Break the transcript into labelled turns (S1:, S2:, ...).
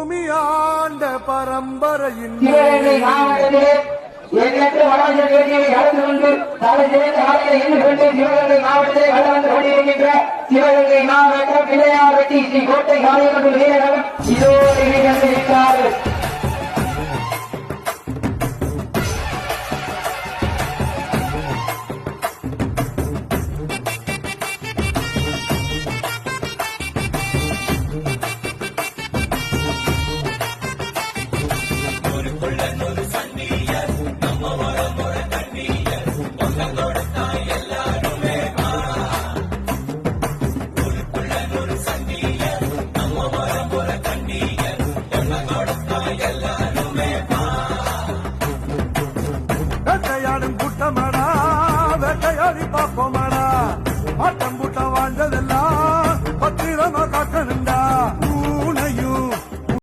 S1: பூமி ஆண்ட பரம்பரையின்
S2: எண்ணற்ற வளர்ச்சி வேண்டியவை கலந்து கொண்டு தலை சிறந்த ஆலையை எண்ணு கொண்டு சிவகங்கை மாவட்டத்தில் கலந்து கொண்டிருக்கின்ற சிவகங்கை மாவட்ட பிள்ளையார் வெட்டி ஸ்ரீ கோட்டை காளியம்மன் வீரர்கள் இதோடு கண்டிருக்கிறார்கள்.